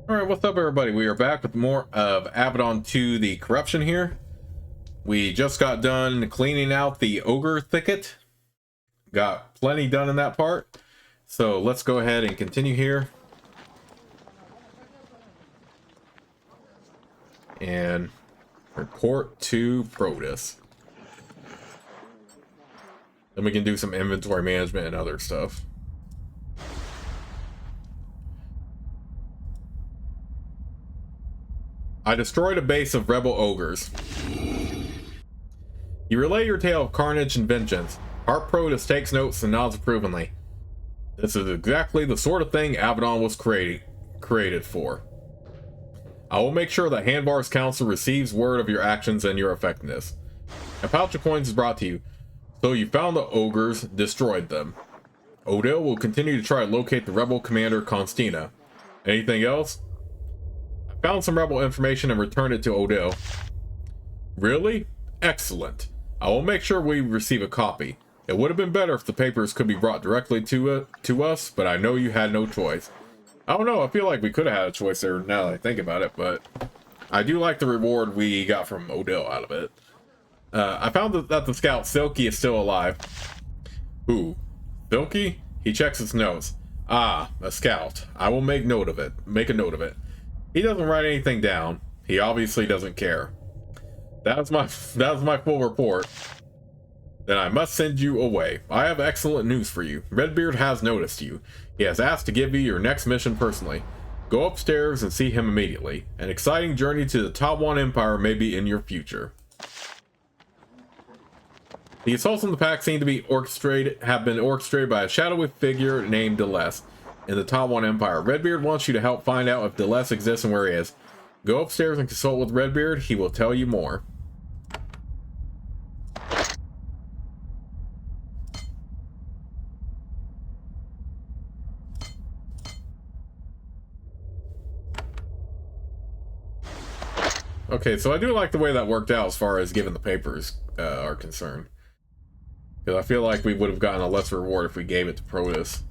Alright, what's up everybody? We are back with more of Avadon 2, the corruption here. We just got done cleaning out the ogre thicket. Got plenty done in that part. So let's go ahead and continue here. And report to Protus. Then we can do some inventory management and other stuff. I destroyed a base of rebel ogres. You relay your tale of carnage and vengeance. Heart Protus takes notes and nods approvingly. This is exactly the sort of thing Avadon was created for. I will make sure that Handvar's council receives word of your actions and your effectiveness. A pouch of coins is brought to you. So you found the ogres, destroyed them. Odell will continue to try to locate the rebel commander Constina. Anything else? I found some rebel information and returned it to Odell. Really? Excellent. I will make sure we receive a copy. It would have been better if the papers could be brought directly to us, but I know you had no choice. I don't know, I feel like we could have had a choice there now that I think about it, but I do like the reward we got from Odell out of it. I found that the scout Silky is still alive. Who? Silky? He checks his notes. Ah, a scout. I will make note of it. Make a note of it. He doesn't write anything down. He obviously doesn't care. That's my full report. Then I must send you away. I have excellent news for you. Redbeard has noticed you. He has asked to give you your next mission personally. Go upstairs and see him immediately. An exciting journey to the Tawan Empire may be in your future. The assaults on the pack seem to be have been orchestrated by a shadowy figure named Delesse in the Tawan Empire. Redbeard wants you to help find out if Delesse exists and where he is. Go upstairs and consult with Redbeard. He will tell you more. Okay, so I do like the way that worked out as far as giving the papers are concerned. Because I feel like we would have gotten a lesser reward if we gave it to Protus.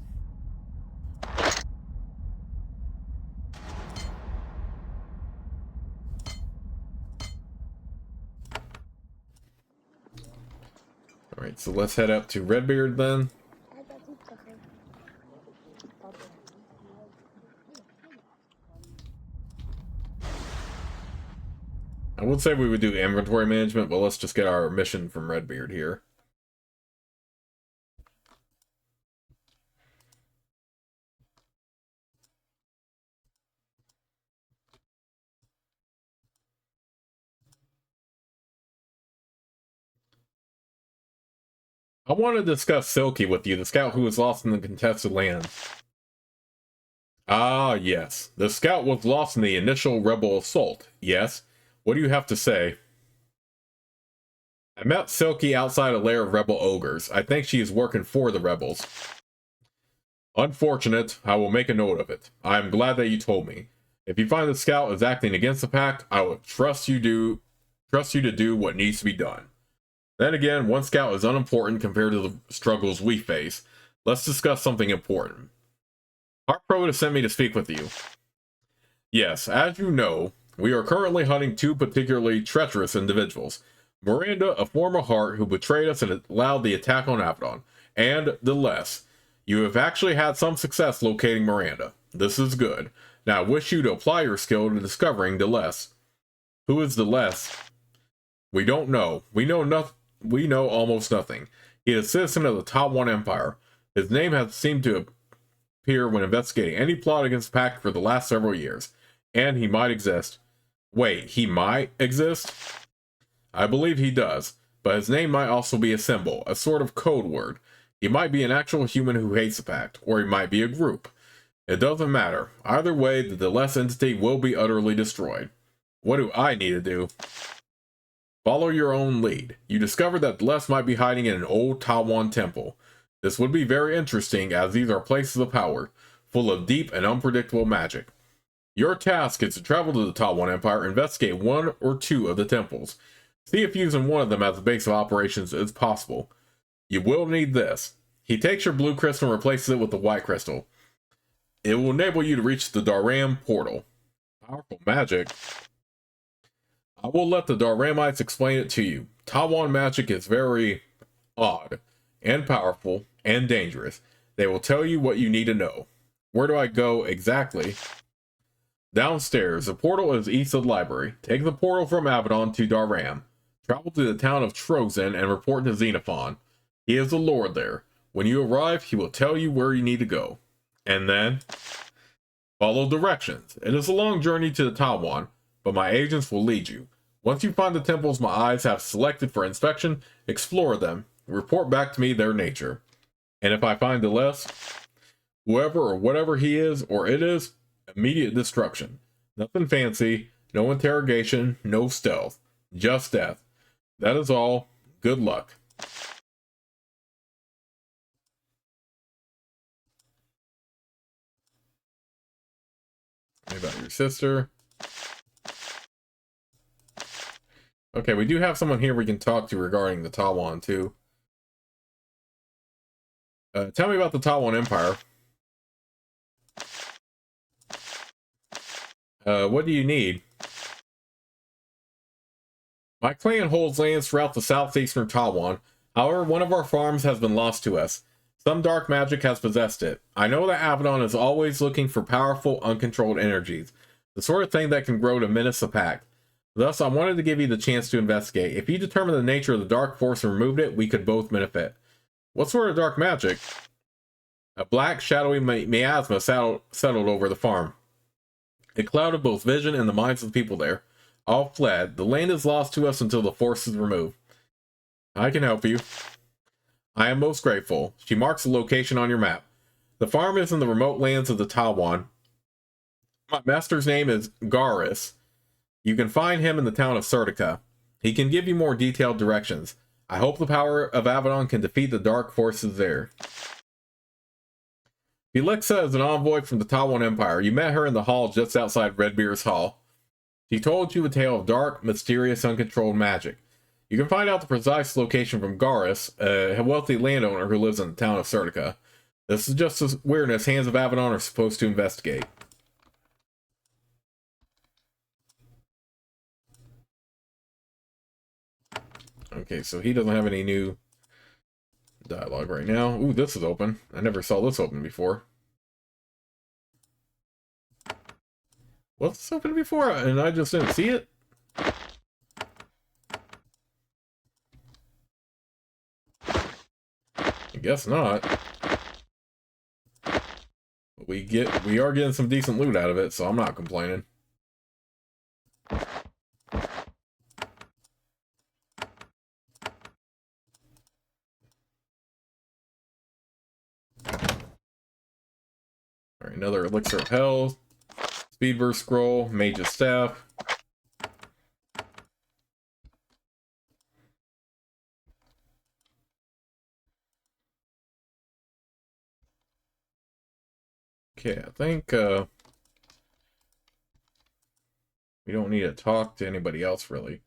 Alright, so let's head up to Redbeard then. I would say we would do inventory management, but let's just get our mission from Redbeard here. I want to discuss Silky with you, the scout who was lost in the contested land. Ah, yes. The scout was lost in the initial rebel assault. Yes. What do you have to say? I met Silky outside a lair of rebel ogres. I think she is working for the rebels. Unfortunate. I will make a note of it. I am glad that you told me. If you find the scout is acting against the pact, I will trust you to do what needs to be done. Then again, one scout is unimportant compared to the struggles we face. Let's discuss something important. Heart Protus sent me to speak with you. Yes, as you know, we are currently hunting two particularly treacherous individuals. Miranda, a former Heart who betrayed us and allowed the attack on Avadon, and Delesse. You have actually had some success locating Miranda. This is good. Now I wish you to apply your skill to discovering Delesse. Who is Delesse? We don't know. We know almost nothing. He is a citizen of the Tawan Empire. His name has seemed to appear when investigating any plot against the Pact for the last several years. And he might exist. Wait, he might exist? I believe he does, but his name might also be a symbol, a sort of code word. He might be an actual human who hates the Pact, or he might be a group. It doesn't matter. Either way, the Delesse entity will be utterly destroyed. What do I need to do? Follow your own lead. You discover that Delesse might be hiding in an old Tawan temple. This would be very interesting, as these are places of power, full of deep and unpredictable magic. Your task is to travel to the Tawan Empire, investigate one or two of the temples. See if using one of them as a base of operations is possible. You will need this. He takes your blue crystal and replaces it with the white crystal. It will enable you to reach the Daram portal. Powerful magic. I will let the Daramites explain it to you. Tawan magic is very odd and powerful and dangerous. They will tell you what you need to know. Where do I go exactly? Downstairs. The portal is east of the library. Take the portal from Avadon to Daram. Travel to the town of Trozen and report to Xenophon. He is the lord there. When you arrive, he will tell you where you need to go. And then follow directions. It is a long journey to the Tawan, but my agents will lead you. Once you find the temples my eyes have selected for inspection, explore them. Report back to me their nature. And if I find Deleuze, whoever or whatever he is or it is, immediate destruction. Nothing fancy, no interrogation, no stealth. Just death. That is all. Good luck. About your sister. Okay, we do have someone here we can talk to regarding the Tawan too. Tell me about the Tawan Empire. What do you need? My clan holds lands throughout the southeastern Tawan. However, one of our farms has been lost to us. Some dark magic has possessed it. I know that Avadon is always looking for powerful, uncontrolled energies, the sort of thing that can grow to menace the pack. Thus, I wanted to give you the chance to investigate. If you determine the nature of the dark force and removed it, we could both benefit. What sort of dark magic? A black, shadowy miasma settled over the farm. It clouded both vision and the minds of the people there. All fled. The land is lost to us until the force is removed. I can help you. I am most grateful. She marks the location on your map. The farm is in the remote lands of the Tawan. My master's name is Garis. You can find him in the town of Sertica. He can give you more detailed directions. I hope the power of Avadon can defeat the dark forces there. Felixa is an envoy from the Tawan Empire. You met her in the hall just outside Redbeard's hall. She told you a tale of dark, mysterious, uncontrolled magic. You can find out the precise location from Garis, a wealthy landowner who lives in the town of Sertica. This is just a weirdness Hands of Avadon are supposed to investigate. Okay, so he doesn't have any new dialogue right now. Ooh, this is open. I never saw this open before. Was this open before and I just didn't see it? I guess not. We are getting some decent loot out of it, so I'm not complaining. Alright, another elixir of health. Speed burst scroll, mage's staff. Okay, I think we don't need to talk to anybody else really.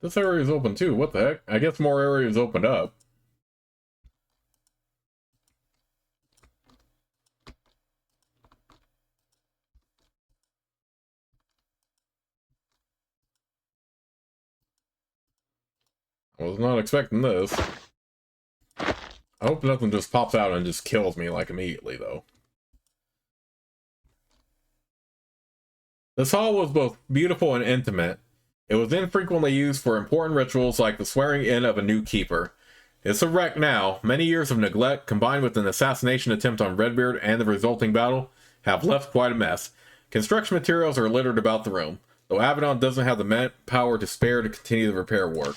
This area is open too. What the heck? I guess more areas opened up. I was not expecting this. I hope nothing just pops out and just kills me like immediately though. This hall was both beautiful and intimate. It was infrequently used for important rituals like the swearing in of a new keeper. It's a wreck now. Many years of neglect, combined with an assassination attempt on Redbeard and the resulting battle, have left quite a mess. Construction materials are littered about the room, though Avadon doesn't have the manpower to spare to continue the repair work.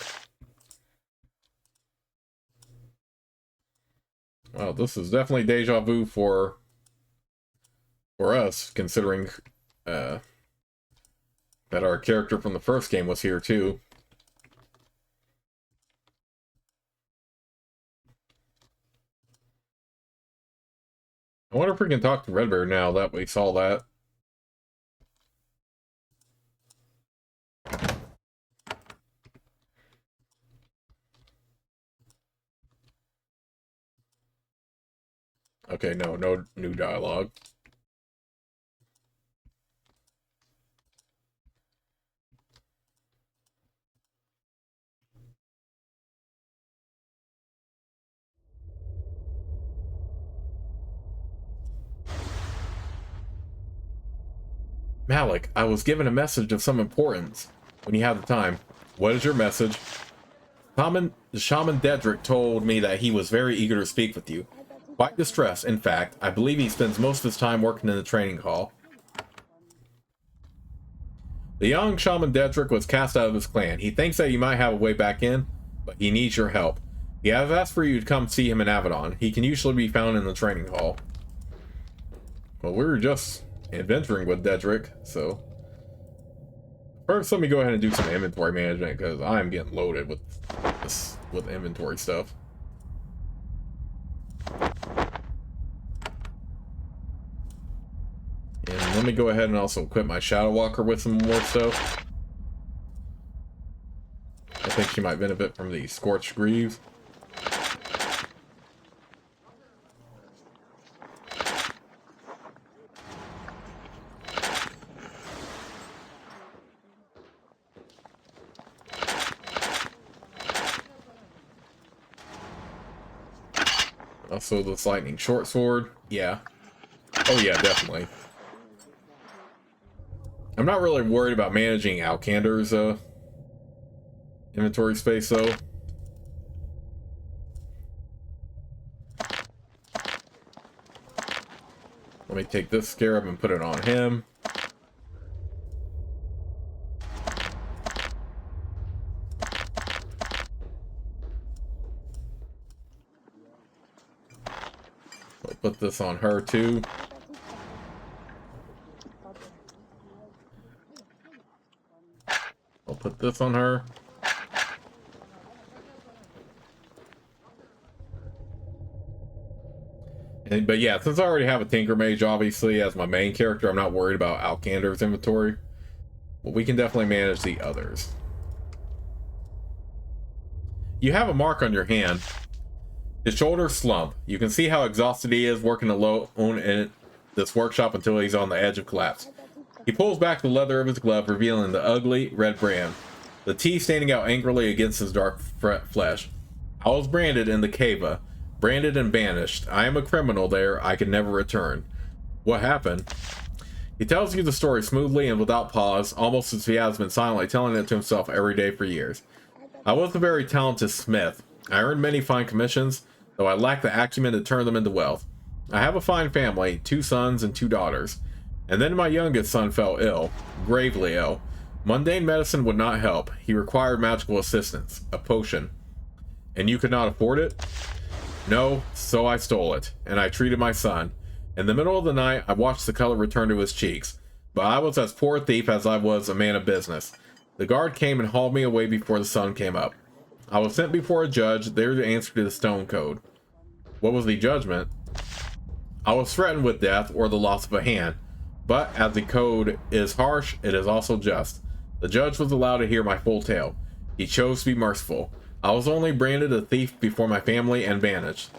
Well, this is definitely deja vu for us, considering that our character from the first game was here too. I wonder if we can talk to Redbeard now that we saw that. Okay, no new dialogue. Malik, I was given a message of some importance when you have the time. What is your message? Shaman Dedrick told me that he was very eager to speak with you. Quite distressed, in fact. I believe he spends most of his time working in the training hall. The young Shaman Dedrick was cast out of his clan. He thinks that he might have a way back in, but he needs your help. He has asked for you to come see him in Avadon. He can usually be found in the training hall. Well, we were just adventuring with Dedrick, so... First, let me go ahead and do some inventory management, because I'm getting loaded with this, with inventory stuff. And let me go ahead and also equip my Shadow Walker with some more stuff. I think she might benefit from the Scorched Greaves. Also, this lightning short sword. Yeah. Oh yeah, definitely. I'm not really worried about managing Alkander's inventory space though. Let me take this scarab and put it on him. I'll put this on her too. I'll put this on her. But yeah, since I already have a Tinker Mage, obviously, as my main character, I'm not worried about Alkander's inventory. But we can definitely manage the others. You have a mark on your hand. His shoulders slump. You can see how exhausted he is working alone in this workshop until he's on the edge of collapse. He pulls back the leather of his glove, revealing the ugly red brand, the teeth standing out angrily against his dark flesh. I was branded in the cava. Branded and banished. I am a criminal there. I can never return. What happened? He tells you the story smoothly and without pause, almost as if he has been silently telling it to himself every day for years. I was a very talented smith. I earned many fine commissions, though I lacked the acumen to turn them into wealth. I have a fine family, 2 sons and 2 daughters. And then my youngest son fell ill, gravely ill. Mundane medicine would not help. He required magical assistance, a potion. And you could not afford it? No, so I stole it, and I treated my son. In the middle of the night, I watched the color return to his cheeks, but I was as poor a thief as I was a man of business. The guard came and hauled me away before the sun came up. I was sent before a judge, there to answer to the stone code. What was the judgment? I was threatened with death or the loss of a hand, but as the code is harsh, it is also just. The judge was allowed to hear my full tale. He chose to be merciful. I was only branded a thief before my family and banished.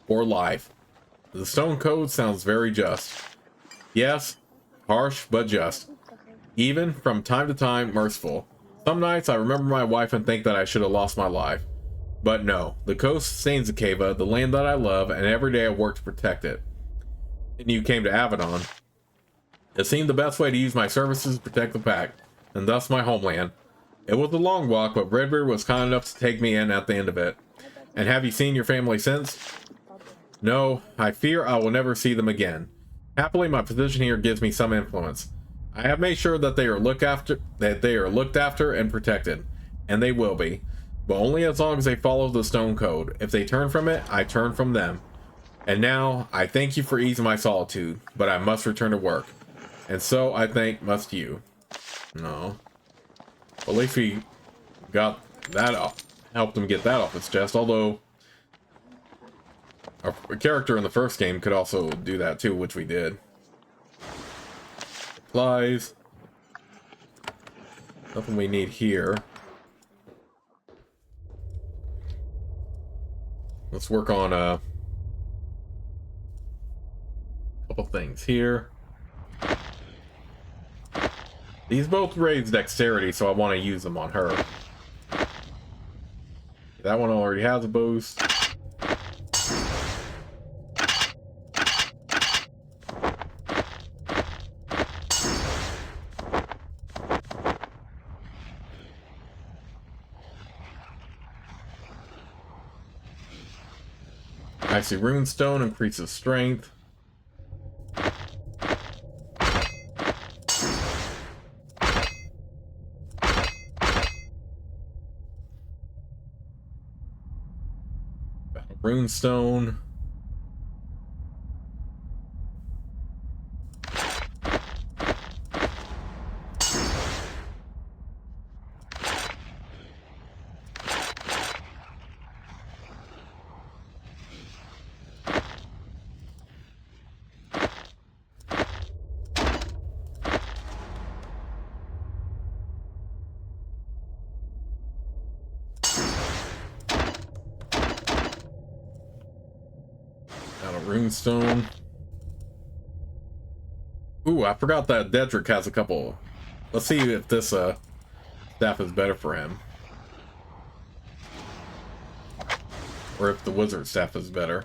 For life. The stone code sounds very just. Yes, harsh but just. Even, from time to time, merciful. Some nights I remember my wife and think that I should have lost my life. But no, the coast sustains the cava, the land that I love, and every day I work to protect it. And you came to Avadon. It seemed the best way to use my services to protect the pack, and thus my homeland. It was a long walk, but Redbeard was kind enough to take me in at the end of it. And have you seen your family since? No, I fear I will never see them again. Happily, my position here gives me some influence. I have made sure that they are looked after and protected, and they will be, but only as long as they follow the stone code. If they turn from it, I turn from them. And now, I thank you for easing my solitude, but I must return to work. And so, I think, must you. No. Well, at least we got that off, helped him get that off his chest, although our character in the first game could also do that too, which we did. Supplies. Nothing we need here. Let's work on things here. These both raise dexterity, so I want to use them on her. That one already has a boost. Icy Runestone increases strength. Runestone. Runestone. Ooh, I forgot that Dedrick has a couple. Let's see if this staff is better for him. Or if the wizard staff is better.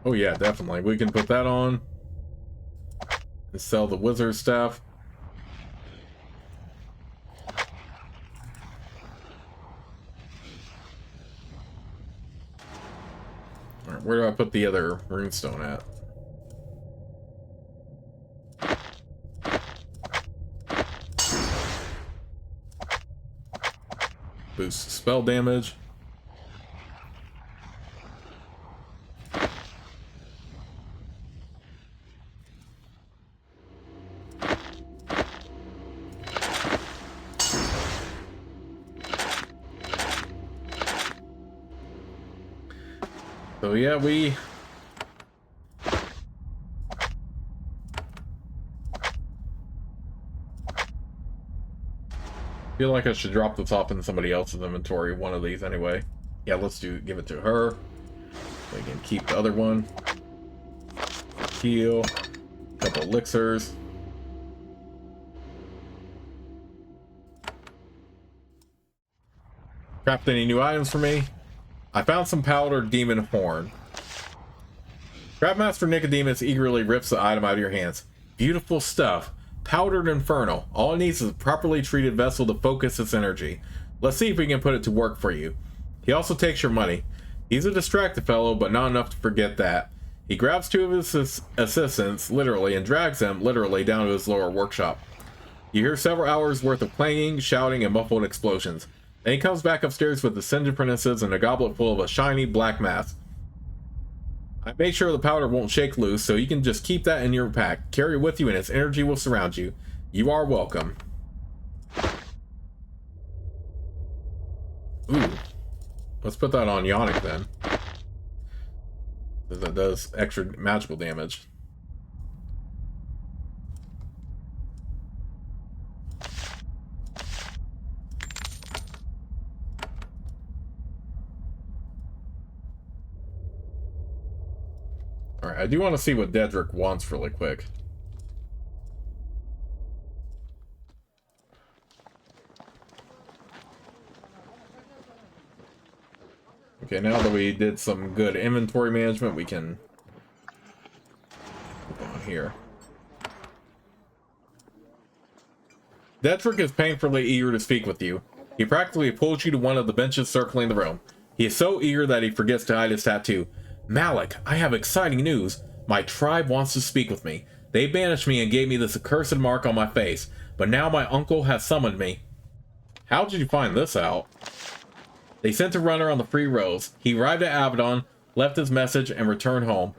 Oh yeah, definitely. We can put that on. And sell the wizard staff. Where do I put the other runestone at? Boost spell damage. So yeah, we feel like I should drop this off in somebody else's inventory, one of these anyway. Yeah, let's give it to her. We can keep the other one. Heal. A couple elixirs. Craft any new items for me? I found some powdered demon horn. Craftmaster Nicodemus eagerly rips the item out of your hands. Beautiful stuff. Powdered infernal. All it needs is a properly treated vessel to focus its energy. Let's see if we can put it to work for you. He also takes your money. He's a distracted fellow, but not enough to forget that. He grabs two of his assistants, literally, and drags them, literally, down to his lower workshop. You hear several hours worth of clanging, shouting, and muffled explosions. Then he comes back upstairs with the Cinder Apprentices and a goblet full of a shiny black mass. I made sure the powder won't shake loose, so you can just keep that in your pack. Carry it with you and its energy will surround you. You are welcome. Ooh. Let's put that on Yannick then. Because that does extra magical damage. Alright, I do want to see what Dedrick wants really quick. Okay, now that we did some good inventory management, we can put on here. Dedrick is painfully eager to speak with you. He practically pulls you to one of the benches circling the room. He is so eager that he forgets to hide his tattoo. Malik, I have exciting news. My tribe wants to speak with me. They banished me and gave me this accursed mark on my face, but now my uncle has summoned me. How did you find this out? They sent a runner on the free roads. He arrived at Avadon, left his message, and returned home.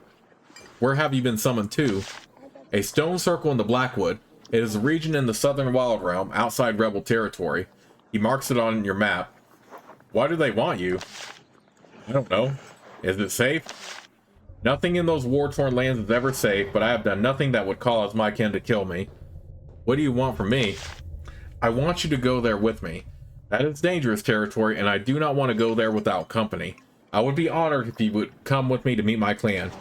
Where have you been summoned to? A stone circle in the Blackwood. It is a region in the southern Wild Realm, outside Rebel territory. He marks it on your map. Why do they want you? I don't know. Is it safe? Nothing in those war-torn lands is ever safe, but I have done nothing that would cause my kin to kill me. What do you want from me? I want you to go there with me. That is dangerous territory, and I do not want to go there without company. I would be honored if you would come with me to meet my clan.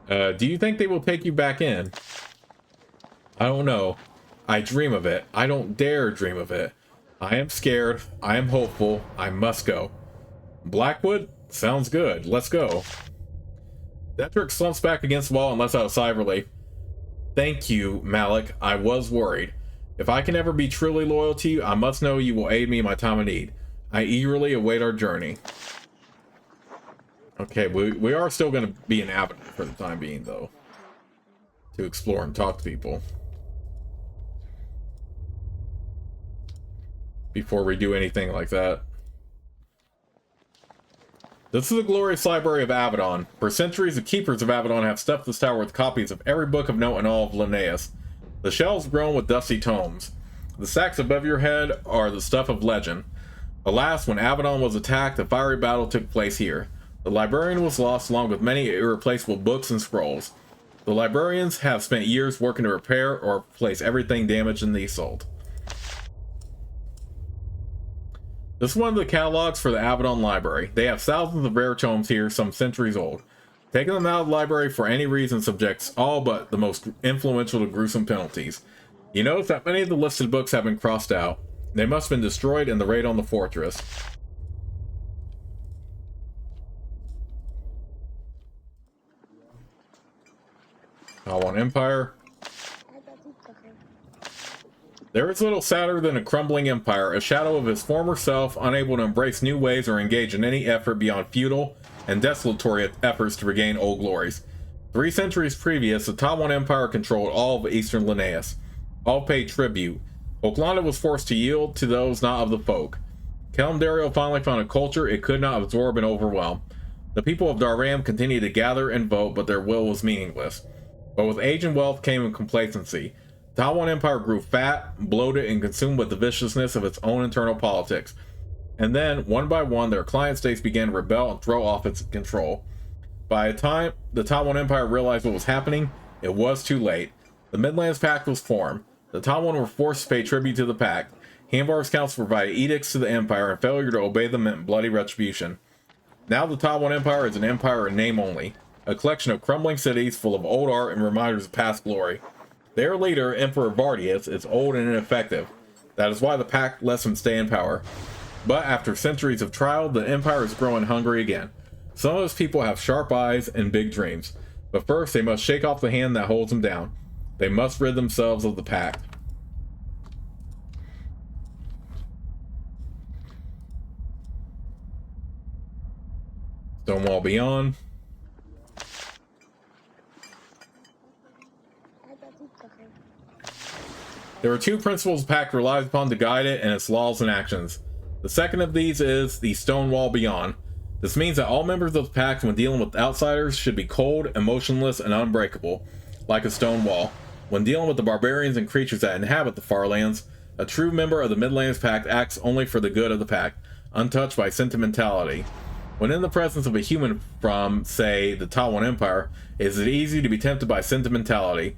Do you think they will take you back in? I don't know. I dream of it. I don't dare dream of it. I am scared. I am hopeful. I must go. Blackwood? Sounds good. Let's go. Detrick slumps back against the wall and lets out a sigh of relief. Thank you, Malik. I was worried. If I can ever be truly loyal to you, I must know you will aid me in my time of need. I eagerly await our journey. Okay, we are still going to be in Avadon for the time being, though. To explore and talk to people. Before we do anything like that. This is the glorious library of Avadon. For centuries, the keepers of Avadon have stuffed this tower with copies of every book of note in all of Linnaeus. The shelves grown with dusty tomes. The sacks above your head are the stuff of legend. Alas, when Avadon was attacked, a fiery battle took place here. The librarian was lost along with many irreplaceable books and scrolls. The librarians have spent years working to repair or replace everything damaged in the assault. This is one of the catalogs for the Avadon library. They have thousands of rare tomes here, some centuries old. Taking them out of the library for any reason subjects all but the most influential to gruesome penalties. You notice that many of the listed books have been crossed out. They must have been destroyed in the raid on the fortress. Tawan Empire. There is little sadder than a crumbling empire, a shadow of his former self, unable to embrace new ways or engage in any effort beyond futile and desultory efforts to regain old glories. 3 centuries previous, the Tawan Empire controlled all of eastern Linnaeus. All paid tribute. Oaklanda was forced to yield to those not of the folk. Kalimdario finally found a culture it could not absorb and overwhelm. The people of Darram continued to gather and vote, but their will was meaningless. But with age and wealth came complacency. The Tawan Empire grew fat, bloated, and consumed with the viciousness of its own internal politics. And then, one by one, their client states began to rebel and throw off its control. By the time the Tawan Empire realized what was happening, it was too late. The Midlands Pact was formed. The Tawan were forced to pay tribute to the Pact. Hanvar's council provided edicts to the Empire, and failure to obey them meant bloody retribution. Now the Tawan Empire is an empire in name only, a collection of crumbling cities full of old art and reminders of past glory. Their leader, Emperor Vardius, is old and ineffective. That is why the Pact lets him stay in power. But after centuries of trial, the Empire is growing hungry again. Some of those people have sharp eyes and big dreams. But first, they must shake off the hand that holds them down. They must rid themselves of the Pact. Stonewall Beyond. There are 2 principles the Pact relies upon to guide it and its laws and actions. The second of these is the Stonewall Beyond. This means that all members of the Pact, when dealing with outsiders, should be cold, emotionless, and unbreakable, like a stone wall. When dealing with the barbarians and creatures that inhabit the far lands, a true member of the Midlands Pact acts only for the good of the Pact, untouched by sentimentality. When in the presence of a human from, say, the Tawan Empire, it is easy to be tempted by sentimentality,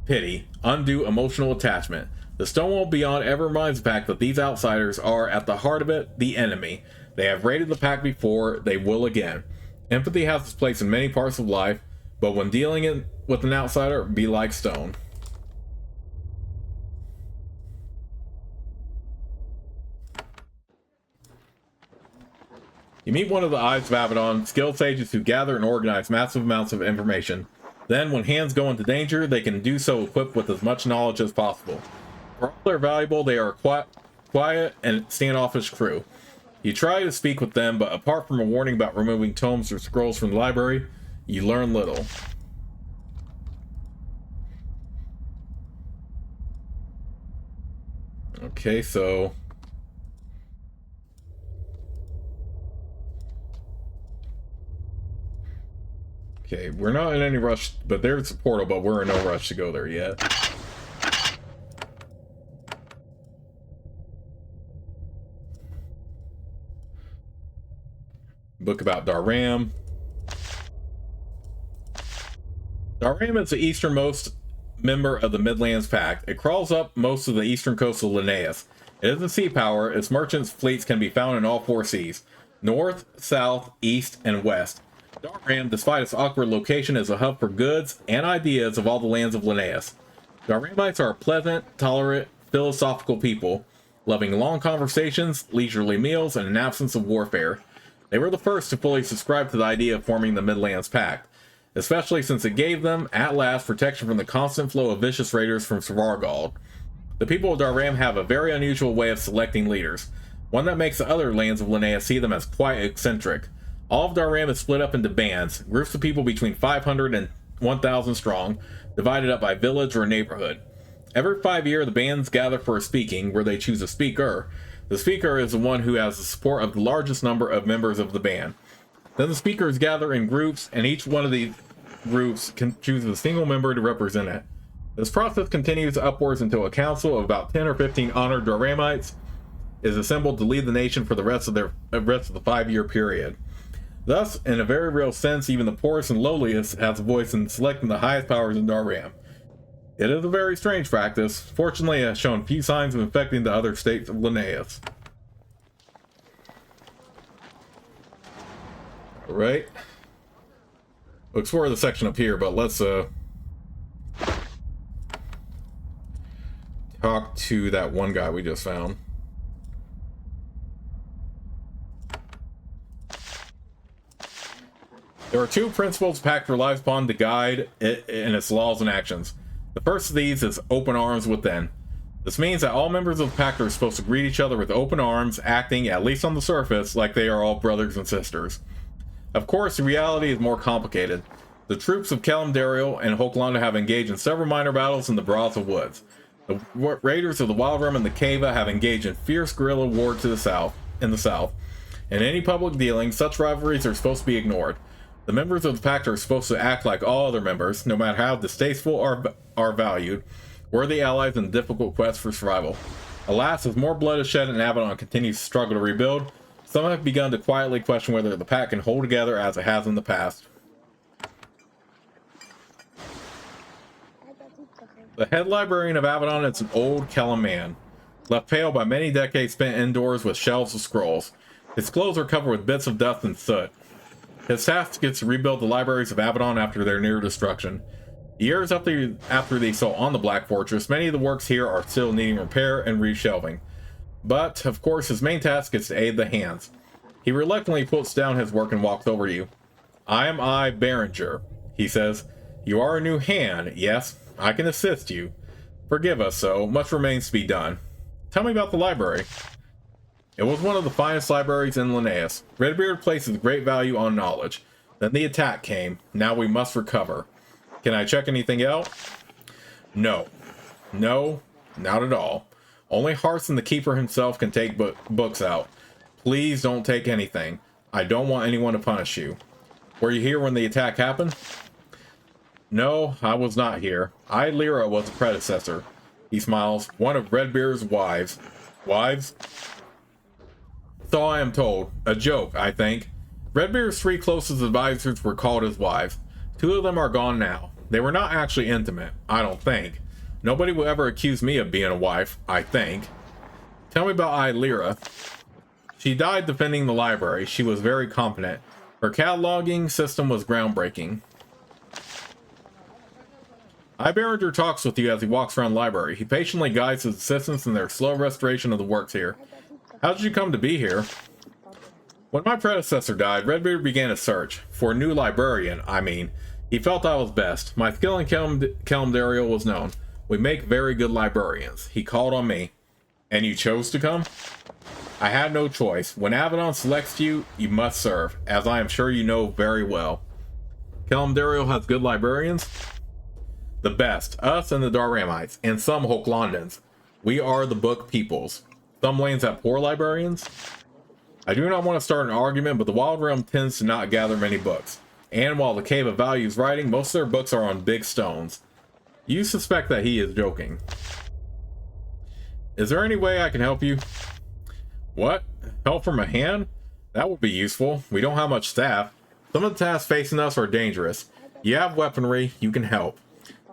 pity, undue emotional attachment. The Stonewall Beyond ever reminds the Pact that these outsiders are, at the heart of it, the enemy. They have raided the Pact before, they will again. Empathy has its place in many parts of life, but when dealing with an outsider, be like stone. You meet one of the Eyes of Avadon, skilled sages who gather and organize massive amounts of information. Then, when hands go into danger, they can do so equipped with as much knowledge as possible. For all they're valuable, they are a quiet and standoffish crew. You try to speak with them, but apart from a warning about removing tomes or scrolls from the library, you learn little. Okay, so... Okay, we're not in any rush, but there's a portal, but we're in no rush to go there yet. Book about Darram. Darram is the easternmost member of the Midlands Pact. It crawls up most of the eastern coast of Linnaeus. It is a sea power. Its merchants' fleets can be found in all 4 seas. North, south, east, and west. Darram, despite its awkward location, is a hub for goods and ideas of all the lands of Linnaeus. Darramites are a pleasant, tolerant, philosophical people, loving long conversations, leisurely meals, and an absence of warfare. They were the first to fully subscribe to the idea of forming the Midlands Pact, especially since it gave them, at last, protection from the constant flow of vicious raiders from Svargald. The people of Darram have a very unusual way of selecting leaders, one that makes the other lands of Linnaeus see them as quite eccentric. All of Darram is split up into bands, groups of people between 500 and 1,000 strong, divided up by village or neighborhood. Every 5 years, the bands gather for a speaking, where they choose a speaker. The speaker is the one who has the support of the largest number of members of the band. Then the speakers gather in groups, and each one of these groups can choose a single member to represent it. This process continues upwards until a council of about 10 or 15 honored Darramites is assembled to lead the nation for the rest of the 5-year period. Thus, in a very real sense, even the poorest and lowliest has a voice in selecting the highest powers in Darram. It is a very strange practice. Fortunately, it has shown few signs of infecting the other states of Linnaeus. Alright. We'll explore the section up here, but let's talk to that one guy we just found. There are two principles the Pact relies upon to guide it in its laws and actions. The first of these is open arms within. This means that all members of the Pact are supposed to greet each other with open arms, acting, at least on the surface, like they are all brothers and sisters. Of course, the reality is more complicated. The troops of Kalimdariel and Hoklanda have engaged in several minor battles in the Broths of Woods. The raiders of the Wild Rim and the Cava have engaged in fierce guerrilla war in the south. In any public dealing, such rivalries are supposed to be ignored. The members of the Pact are supposed to act like all other members, no matter how distasteful or valued, worthy allies in the difficult quest for survival. Alas, as more blood is shed and Avadon continues to struggle to rebuild, some have begun to quietly question whether the Pact can hold together as it has in the past. The head librarian of Avadon is an old Kellam man, left pale by many decades spent indoors with shelves of scrolls. His clothes are covered with bits of dust and soot. His task is to rebuild the libraries of Avadon after their near destruction. Years after they saw on the Black Fortress, many of the works here are still needing repair and reshelving. But, of course, his main task is to aid the hands. He reluctantly puts down his work and walks over to you. "I am Berenger," he says. "You are a new hand, yes? I can assist you. Forgive us, so much remains to be done. Tell me about the library." It was one of the finest libraries in Linnaeus. Redbeard places great value on knowledge. Then the attack came. Now we must recover. Can I check anything out? No. No, not at all. Only Hearts and the Keeper himself can take books out. Please don't take anything. I don't want anyone to punish you. Were you here when the attack happened? No, I was not here. Lyra was the predecessor. He smiles. One of Redbeard's wives. Wives? So I am told. A joke, I think. Redbeard's 3 closest advisors were called his wives. 2 of them are gone now. They were not actually intimate, I don't think. Nobody will ever accuse me of being a wife, I think. Tell me about Lyra. She died defending the library. She was very competent. Her cataloging system was groundbreaking. Berenger talks with you as he walks around the library. He patiently guides his assistants in their slow restoration of the works here. How did you come to be here? When my predecessor died, Redbeard began a search. For a new librarian, I mean. He felt I was best. My skill in Kalimdariel was known. We make very good librarians. He called on me. And you chose to come? I had no choice. When Avadon selects you, you must serve, as I am sure you know very well. Kalimdariel has good librarians? The best. Us and the Darramites, and some Hoklandans. We are the book peoples. Some lands have poor librarians? I do not want to start an argument, but the Wild Realm tends to not gather many books. And while the Cave values writing, most of their books are on big stones. You suspect that he is joking. Is there any way I can help you? What? Help from a hand? That would be useful. We don't have much staff. Some of the tasks facing us are dangerous. You have weaponry, you can help.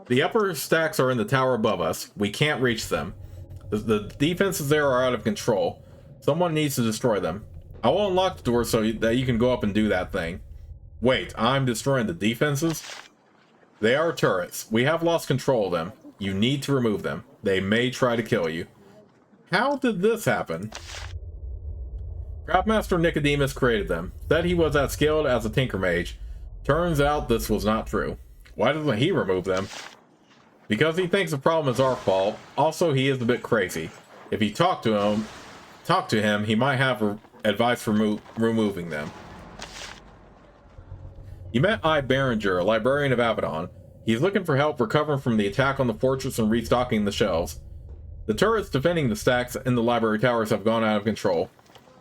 The upper stacks are in the tower above us. We can't reach them. The defenses there are out of control. Someone needs to destroy them. I will unlock the door so that you can go up and do that thing. Wait, I'm destroying the defenses? They are turrets. We have lost control of them. You need to remove them. They may try to kill you. How did this happen? Craftmaster Nicodemus created them. Said he was as skilled as a Tinker Mage. Turns out this was not true. Why doesn't he remove them? Because he thinks the problem is our fault. Also, he is a bit crazy. If you talk to him, he might have advice for removing them. You met I. Berenger, a librarian of Avadon. He's looking for help recovering from the attack on the fortress and restocking the shelves. The turrets defending the stacks in the library towers have gone out of control.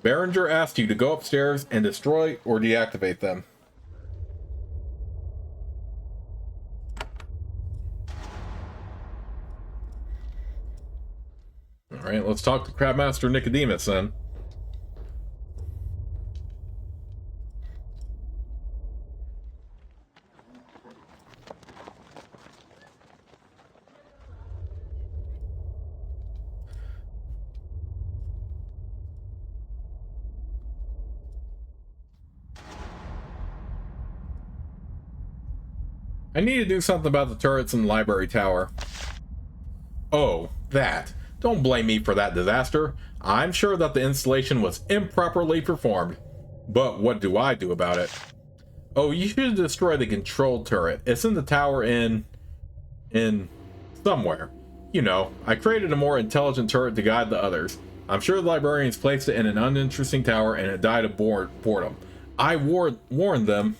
Berenger asked you to go upstairs and destroy or deactivate them. Alright, let's talk to Crabmaster Nicodemus then. I need to do something about the turrets in the library tower. Oh, that. Don't blame me for that disaster. I'm sure that the installation was improperly performed. But what do I do about it? Oh, you should destroy the control turret. It's in the tower in somewhere. You know, I created a more intelligent turret to guide the others. I'm sure the librarians placed it in an uninteresting tower and it died of boredom. I warned them.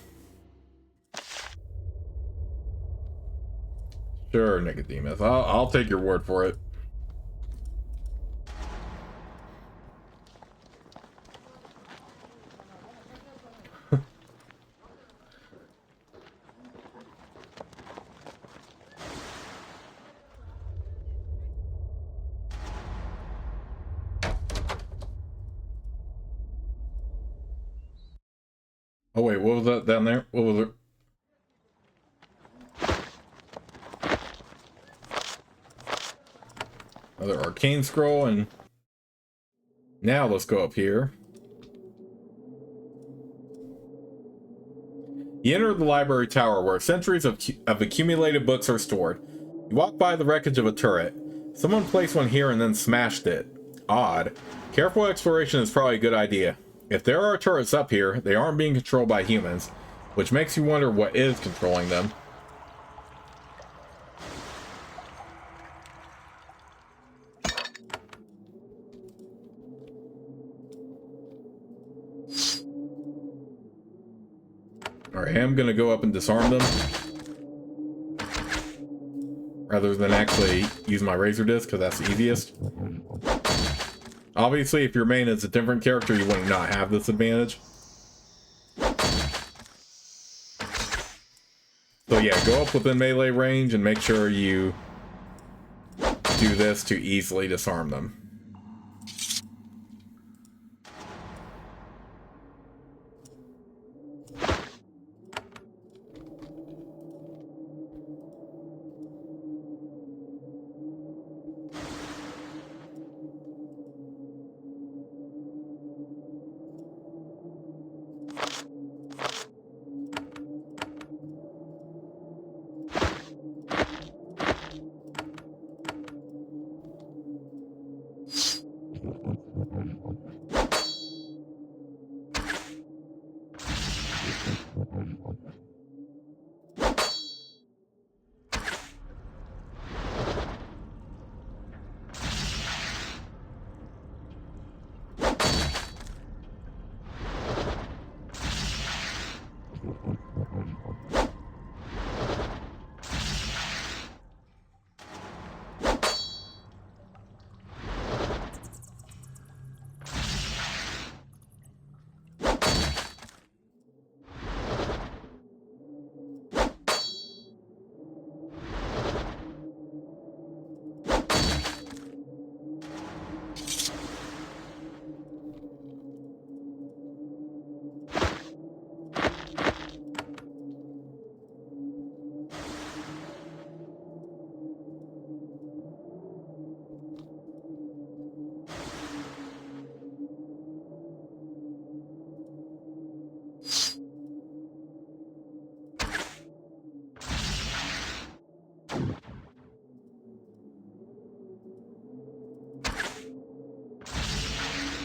Sure, Nicodemus. I'll take your word for it. Oh wait, what was that down there? What was it? Another arcane scroll, and now let's go up here. You enter the library tower where centuries of accumulated books are stored. You walk by the wreckage of a turret. Someone placed one here and then smashed it. Odd. Careful exploration is probably a good idea. If there are turrets up here, they aren't being controlled by humans, which makes you wonder what is controlling them. Alright, I'm gonna go up and disarm them, rather than actually use my razor disc, because that's the easiest. Obviously, if your main is a different character, you would not have this advantage. So yeah, go up within melee range and make sure you do this to easily disarm them.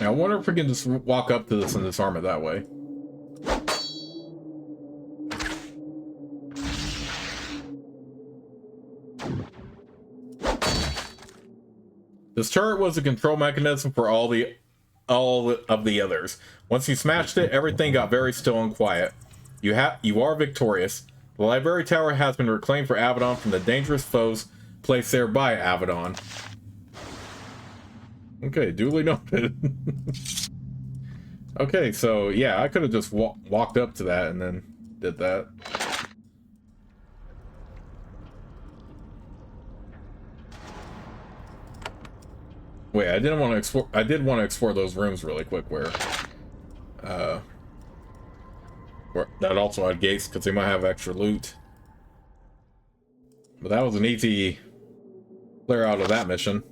I wonder if we can just walk up to this and disarm it that way. This turret was a control mechanism for all of the others. Once you smashed it, everything got very still and quiet. You are victorious. The library tower has been reclaimed for Avadon from the dangerous foes placed there by Avadon. Okay, duly noted. Okay, so yeah, I could have just walked up to that and then did that. Wait, I didn't want to explore. I did want to explore those rooms really quick where that also had gates because they might have extra loot. But that was an easy clear out of that mission.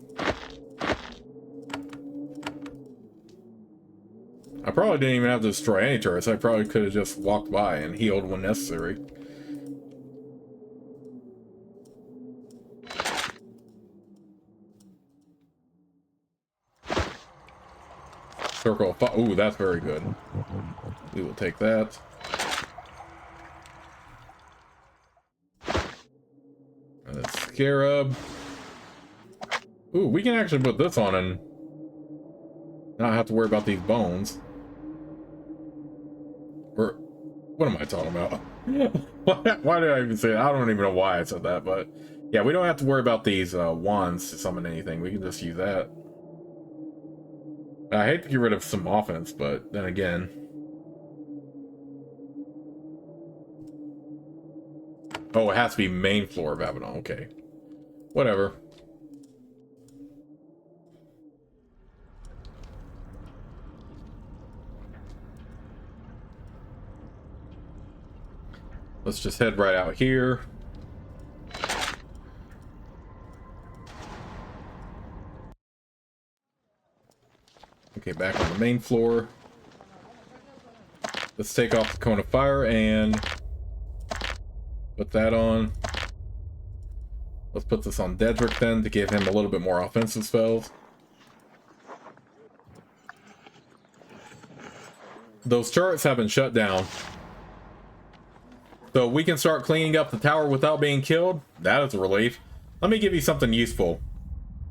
I probably didn't even have to destroy any turrets. I probably could have just walked by and healed when necessary. Circle of fire. Ooh, that's very good. We will take that. And a scarab. Ooh, we can actually put this on and not have to worry about these bones. Or, what am I talking about? Why did I even say that? I don't even know why I said that, but yeah, we don't have to worry about these wands to summon anything. We can just use that. I hate to get rid of some offense, but then again. Oh, it has to be main floor of Avadon. Okay. Whatever. Let's just head right out here. Okay, back on the main floor. Let's take off the cone of fire and put that on. Let's put this on Dedrick then to give him a little bit more offensive spells. Those turrets have been shut down. So we can start cleaning up the tower without being killed. That is a relief. Let me give you something useful.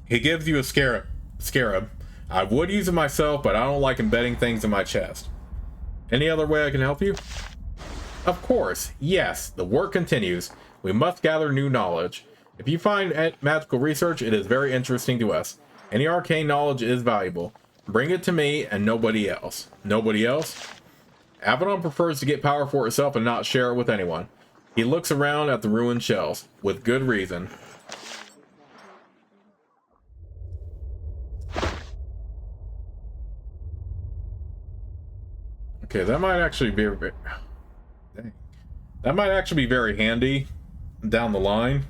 He gives you a scarab. I would use it myself, but I don't like embedding things in my chest. Any other way I can help you? Of course, yes, the work continues. We must gather new knowledge. If you find magical research, it is very interesting to us. Any arcane knowledge is valuable. Bring it to me and nobody else. Nobody else? Avadon prefers to get power for itself and not share it with anyone. He looks around at the ruined shells, with good reason. Okay, that might actually be dang. That might actually be very handy down the line.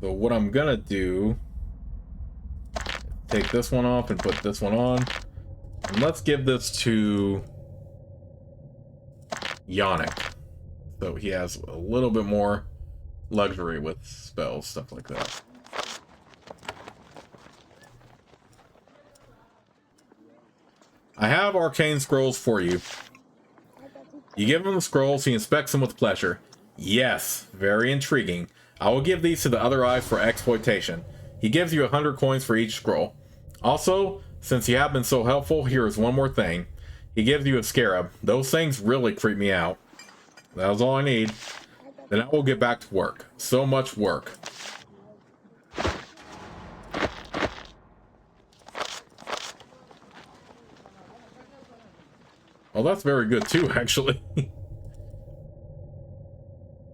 So what I'm gonna do, take this one off and put this one on. And let's give this to Yannick. So he has a little bit more luxury with spells, stuff like that. I have arcane scrolls for you. You give him the scrolls, he inspects them with pleasure. Yes, very intriguing. I will give these to the other eyes for exploitation. He gives you 100 coins for each scroll. Also, since you have been so helpful, here is one more thing. He gives you a scarab. Those things really creep me out. That was all I need. Then I will get back to work. So much work. Well, that's very good too, actually.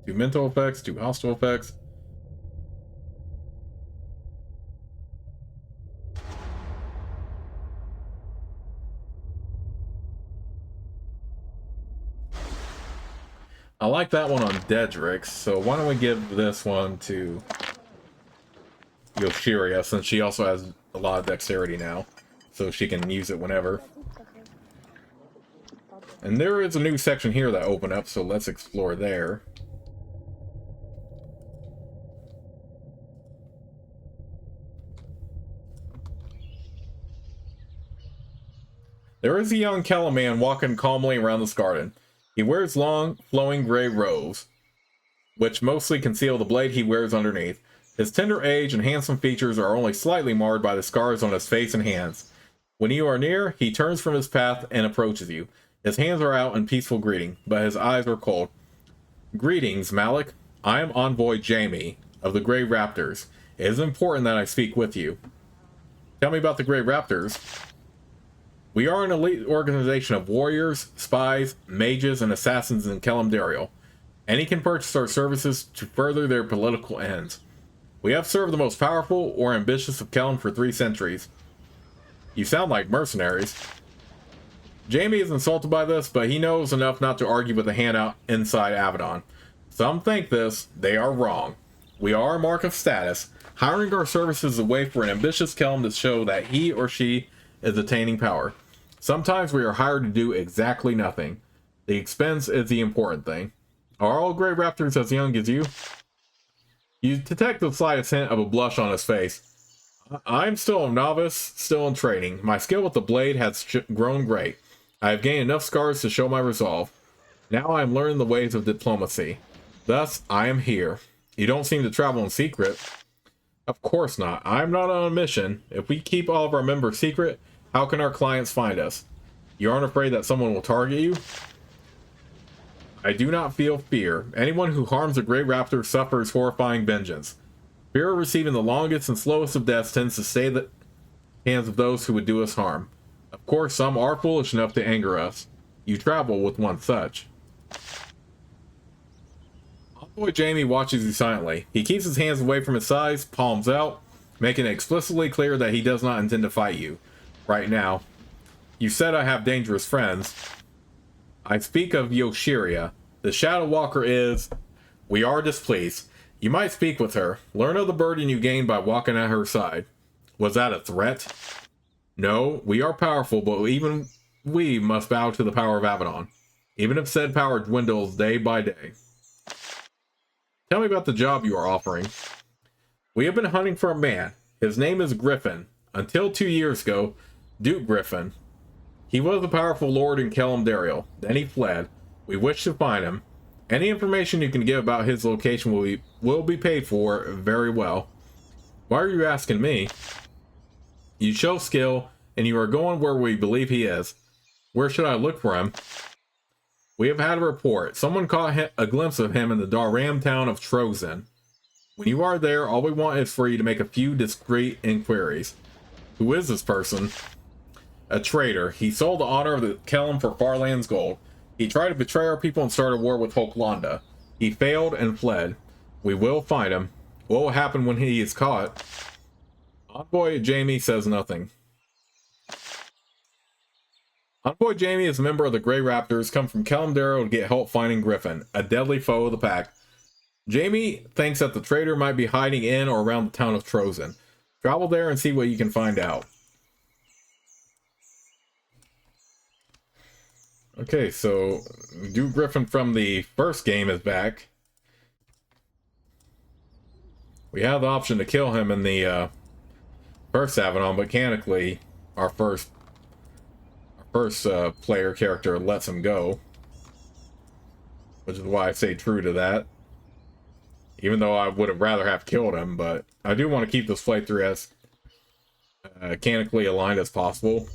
2 mental effects, 2 hostile effects. I like that one on Dedrick, so why don't we give this one to Yoshiria, since she also has a lot of dexterity now, so she can use it whenever. And there is a new section here that opened up, so let's explore there. There is a young Kellam man walking calmly around this garden. He wears long, flowing gray robes, which mostly conceal the blade he wears underneath. His tender age and handsome features are only slightly marred by the scars on his face and hands. When you are near, he turns from his path and approaches you. His hands are out in peaceful greeting, but his eyes are cold. Greetings, Malik. I am Envoy Jaime of the Grey Raptors. It is important that I speak with you. Tell me about the Grey Raptors. We are an elite organization of warriors, spies, mages, and assassins in Kellam. Any can purchase our services to further their political ends. We have served the most powerful or ambitious of Kellam for 3 centuries. You sound like mercenaries. Jaime is insulted by this, but he knows enough not to argue with the handout inside Avadon. Some think this, they are wrong. We are a mark of status. Hiring our services is a way for an ambitious Kellam to show that he or she is attaining power. Sometimes we are hired to do exactly nothing. The expense is the important thing. Are all Grey Raptors as young as you? You detect the slightest hint of a blush on his face. I'm still a novice, still in training. My skill with the blade has grown great. I have gained enough scars to show my resolve. Now I am learning the ways of diplomacy. Thus, I am here. You don't seem to travel in secret. Of course not. I'm not on a mission. If we keep all of our members secret, how can our clients find us? You aren't afraid that someone will target you? I do not feel fear. Anyone who harms a Grey Raptor suffers horrifying vengeance. Fear of receiving the longest and slowest of deaths tends to stay in the hands of those who would do us harm. Of course, some are foolish enough to anger us. You travel with one such. Envoy Jaime watches you silently. He keeps his hands away from his sides, palms out, making it explicitly clear that he does not intend to fight you. Right now. You said I have dangerous friends. I speak of Yoshiria. The Shadow Walker is... We are displeased. You might speak with her. Learn of the burden you gain by walking at her side. Was that a threat? No, we are powerful, but even we must bow to the power of Avadon, even if said power dwindles day by day. Tell me about the job you are offering. We have been hunting for a man. His name is Griffin. Until 2 years ago, Duke Griffin. He was a powerful lord in Kellam. Then he fled. We wish to find him. Any information you can give about his location will be paid for very well. Why are you asking me? You show skill, and you are going where we believe he is. Where should I look for him? We have had a report. Someone caught a glimpse of him in the Daram town of Trozen. When you are there, all we want is for you to make a few discreet inquiries. Who is this person? A traitor. He sold the honor of the Kellam for Farland's gold. He tried to betray our people and start a war with Hoklanda. He failed and fled. We will find him. What will happen when he is caught? Envoy Jaime says nothing. Envoy Jaime is a member of the Grey Raptors, come from Kellam to get help finding Griffin, a deadly foe of the pack. Jaime thinks that the traitor might be hiding in or around the town of Trozen. Travel there and see what you can find out. Okay, so Duke Griffin from the first game is back. We have the option to kill him in the first Avadon, but mechanically our first player character lets him go, which is why I stay true to that, even though I would have rather have killed him. But I do want to keep this playthrough as mechanically aligned as possible.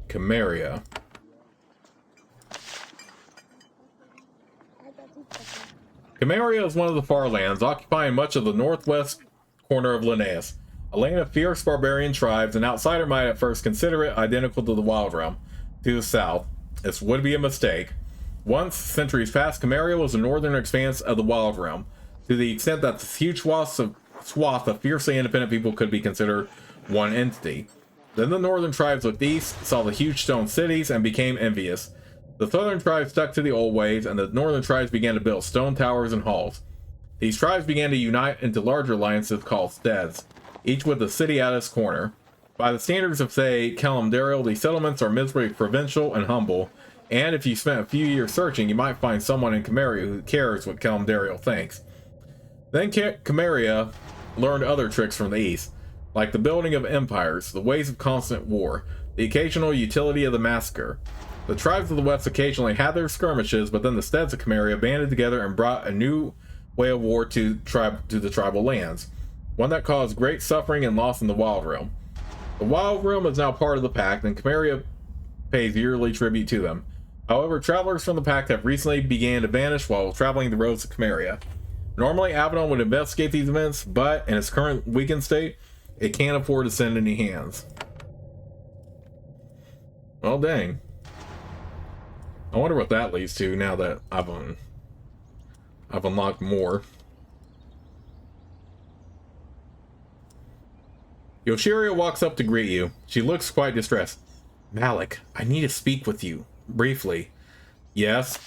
Camarilla. Camarilla is one of the far lands, occupying much of the northwest corner of Linnaeus, a land of fierce barbarian tribes. An outsider might at first consider it identical to the Wild Realm. To the south, this would be a mistake. Once, centuries past, Camarilla was the northern expanse of the Wild Realm, to the extent that this huge swath of fiercely independent people could be considered one entity. Then the northern tribes looked east, saw the huge stone cities, and became envious. The southern tribes stuck to the old ways, and the northern tribes began to build stone towers and halls. These tribes began to unite into larger alliances called steads, each with a city at its corner. By the standards of, say, Kellam, these settlements are miserably provincial and humble, and if you spent a few years searching, you might find someone in Camarilla who cares what Kellam thinks. Then Camarilla learned other tricks from the East, like the building of empires, the ways of constant war, the occasional utility of the massacre. The tribes of the West occasionally had their skirmishes, but then the steads of Chimeria banded together and brought a new way of war to the tribal lands, one that caused great suffering and loss in the Wild Realm. The Wild Realm is now part of the Pact, and Chimeria pays yearly tribute to them. However, travelers from the Pact have recently began to vanish while traveling the roads of Chimeria. Normally, Avadon would investigate these events, but in its current weakened state, it can't afford to send any hands. Well, dang. I wonder what that leads to now that I've unlocked more. Yoshiria walks up to greet you. She looks quite distressed. Malik, I need to speak with you. Briefly. Yes?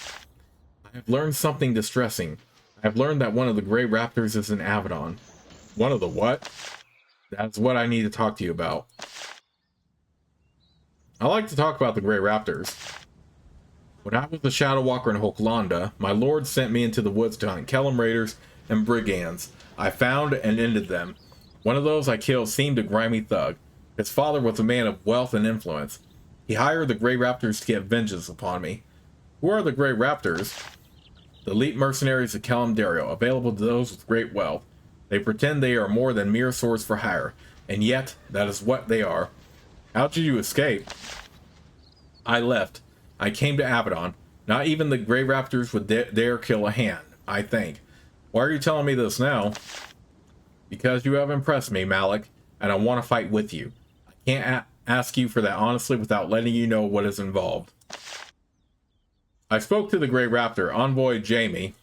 I have learned something distressing. I have learned that one of the Grey Raptors is in Avadon. One of the what? That's what I need to talk to you about. I like to talk about the Grey Raptors. When I was the Shadow Walker in Hoklanda, my lord sent me into the woods to hunt Kellum Raiders and Brigands. I found and ended them. One of those I killed seemed a grimy thug. His father was a man of wealth and influence. He hired the Grey Raptors to get vengeance upon me. Who are the Grey Raptors? The elite mercenaries of Kellum Dario, available to those with great wealth. They pretend they are more than mere swords for hire, and yet that is what they are. How did you escape? I left. I came to Avadon. Not even the Grey Raptors would dare kill a hand, I think. Why are you telling me this now? Because you have impressed me, Malik, and I want to fight with you. I can't ask you for that honestly without letting you know what is involved. I spoke to the Grey Raptor, Envoy Jaime,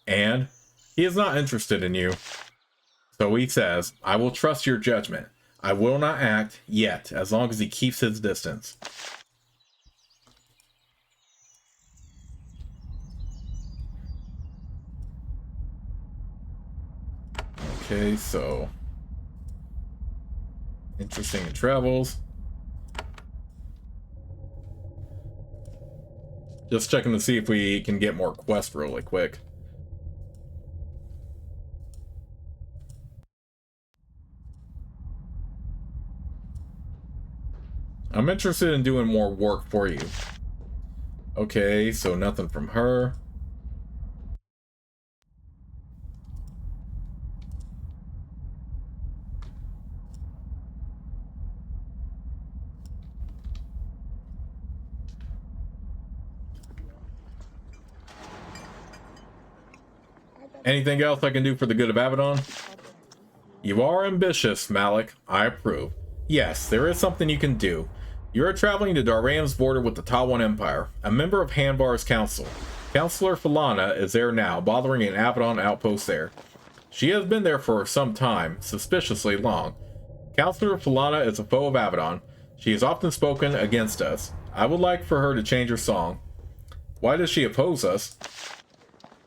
and he is not interested in you. So he says, I will trust your judgment. I will not act yet, as long as he keeps his distance. Okay, so interesting in travels. Just checking to see if we can get more quests really quick. I'm interested in doing more work for you. Okay, so nothing from her. Anything else I can do for the good of Avadon? You are ambitious, Malik. I approve. Yes, there is something you can do. You are traveling to Darram's border with the Tawan Empire, a member of Hanvar's council. Counselor Falana is there now, bothering an Avadon outpost there. She has been there for some time, suspiciously long. Counselor Falana is a foe of Avadon. She has often spoken against us. I would like for her to change her song. Why does she oppose us?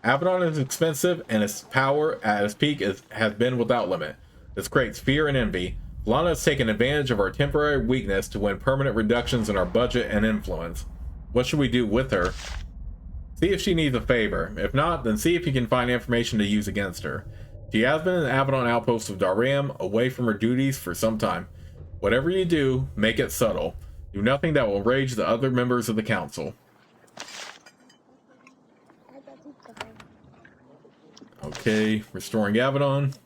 Avadon is expensive, and its power at its peak has been without limit. This creates fear and envy. Falana has taken advantage of our temporary weakness to win permanent reductions in our budget and influence. What should we do with her? See if she needs a favor. If not, then see if you can find information to use against her. She has been in the Avadon outpost of Darram, away from her duties for some time. Whatever you do, make it subtle. Do nothing that will enrage the other members of the council. Okay, restoring Avadon.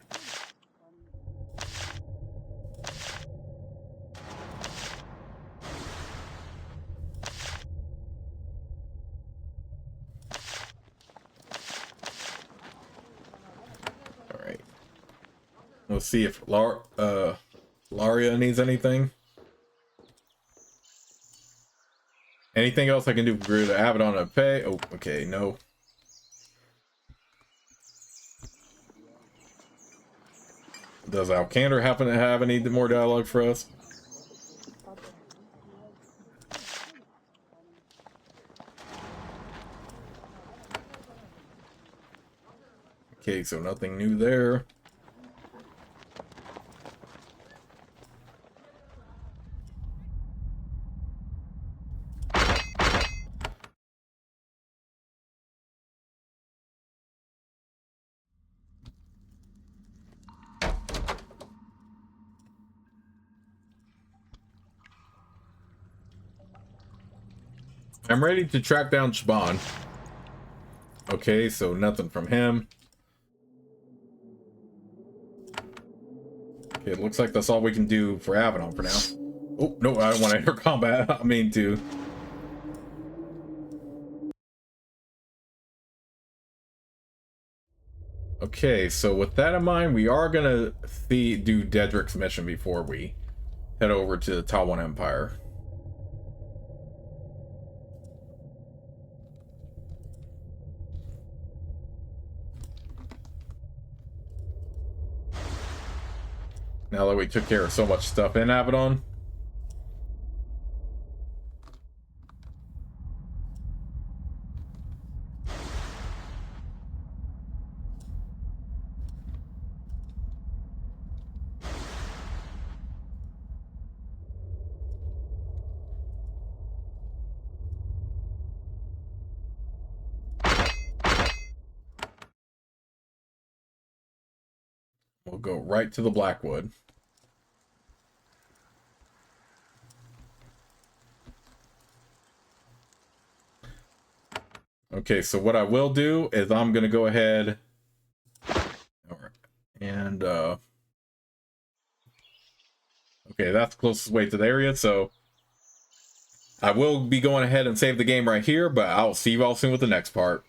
Alright. Let's see if Laria needs anything. Anything else I can do for Avadon to pay? Oh, okay, no. Does Alcander happen to have any more dialogue for us? Okay, so nothing new there. I'm ready to track down Shaban. Okay, so nothing from him. Okay, it looks like that's all we can do for Avadon for now. Oh, no, I don't want to enter combat. I mean to. Okay, so with that in mind, we are gonna do Dedric's mission before we head over to the Taiwan Empire. Now that we took care of so much stuff in Avadon. We'll go right to the Blackwood. Okay, so what I will do is I'm gonna go ahead and okay, that's the closest way to the area, so I will be going ahead and save the game right here, but I'll see you all soon with the next part.